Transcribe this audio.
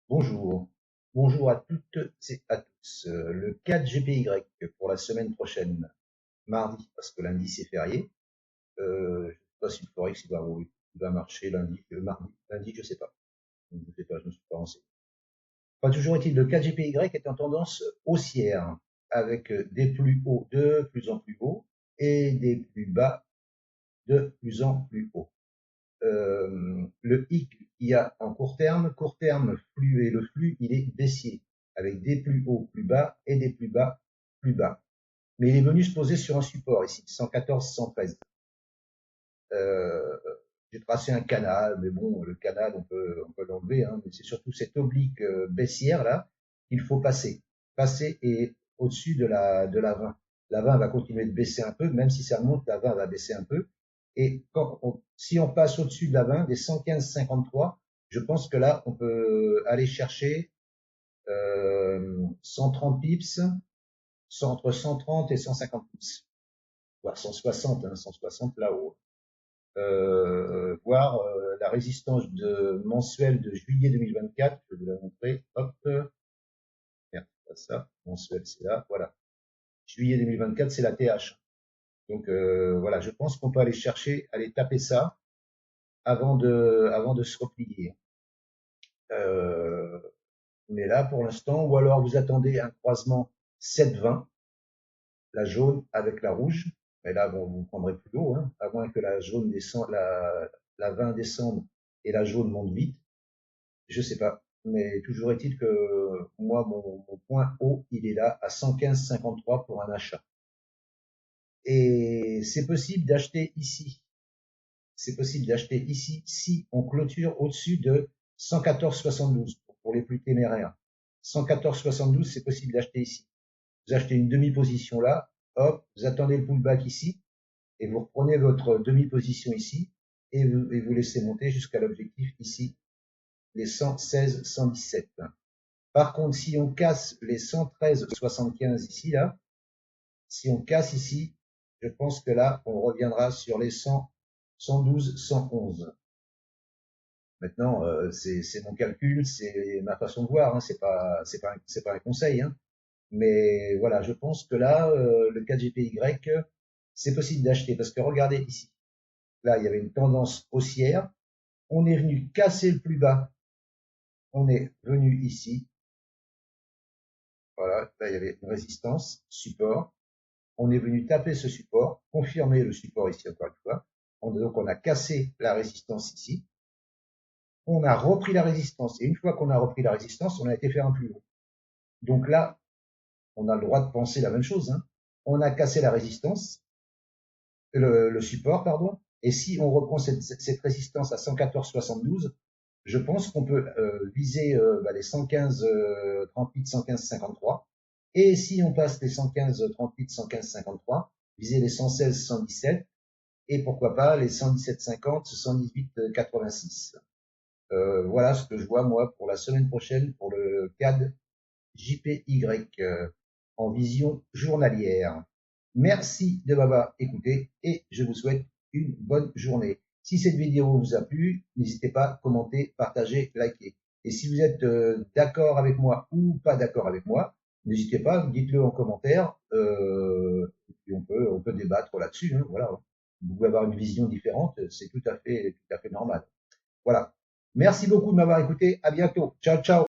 Bonjour. Bonjour à toutes et à tous. Le 4 GPY pour la semaine prochaine, mardi, parce que lundi c'est férié. Je sais pas si le Forex il va marcher lundi, mardi. Lundi, je sais pas. Je sais pas, je me suis pas renseigné. Enfin, toujours est-il, le 4 GPY est en tendance haussière, avec des plus hauts de plus en plus hauts et des plus bas de plus en plus hauts. Le hic, il y a en court terme, flux et le flux, il est baissier, avec des plus hauts plus bas et des plus bas plus bas. Mais il est venu se poser sur un support ici, 114, 113. Euh, j'ai tracé un canal, mais bon, le canal, on peut l'enlever, hein, mais c'est surtout cette oblique baissière là qu'il faut passer. Passer et au-dessus de la 20. La 20 va continuer de baisser un peu, même si ça remonte, la 20 va baisser un peu. Et si on passe au-dessus de la 20, des 115,53, je pense que là, on peut aller chercher 130 pips, entre 130 et 150 pips, voire 160, hein, 160 là-haut. Voir la résistance mensuelle de juillet 2024. Je vais vous la montrer. Hop, merde, c'est pas ça. Mensuel, c'est là. Voilà. Juillet 2024, c'est la TH. Donc voilà, je pense qu'on peut aller chercher, aller taper ça avant de se replier. Euh, mais là, pour l'instant, ou alors vous attendez un croisement 7,20, la jaune avec la rouge. Mais là, bon, vous prendrez plus haut, hein, à moins que la jaune descende, la 20 descende et la jaune monte vite. Je sais pas. Mais toujours est-il que moi, mon point haut, il est là à 115,53 pour un achat. Et c'est possible d'acheter ici. C'est possible d'acheter ici si on clôture au-dessus de 114,72 pour les plus téméraires. 114,72, c'est possible d'acheter ici. Vous achetez une demi-position là, hop, vous attendez le pullback ici, et vous reprenez votre demi-position ici, et vous laissez monter jusqu'à l'objectif ici, les 116, 117. Par contre, si on casse les 113,75 ici, là, si on casse ici, je pense que là, on reviendra sur les 100, 112, 111. Maintenant, c'est mon calcul, c'est ma façon de voir, hein, c'est pas un conseil, hein. Mais voilà, je pense que là, le 4GPY, c'est possible d'acheter parce que regardez ici. Là, il y avait une tendance haussière. On est venu casser le plus bas. On est venu ici. Voilà, là, il y avait une résistance, support. On est venu taper ce support, confirmer le support ici encore une fois. Donc on a cassé la résistance ici. On a repris la résistance. Et une fois qu'on a repris la résistance, on a été faire un plus haut. Donc là, on a le droit de penser la même chose, hein. On a cassé la résistance, le support, pardon. Et si on reprend cette résistance à 114,72, je pense qu'on peut viser les 115 38, 115 53. Et si on passe les 115 38, 115 53, viser les 116 117 et pourquoi pas les 117 50, 118 86. Voilà ce que je vois moi pour la semaine prochaine pour le CAD JPY en vision journalière. Merci de m'avoir écouté et je vous souhaite une bonne journée. Si cette vidéo vous a plu, n'hésitez pas à commenter, partager, liker. Et si vous êtes d'accord avec moi ou pas d'accord avec moi, n'hésitez pas, dites-le en commentaire. Et puis on peut débattre là-dessus, hein, voilà. Vous pouvez avoir une vision différente, c'est tout à fait normal. Voilà. Merci beaucoup de m'avoir écouté. À bientôt. Ciao, ciao.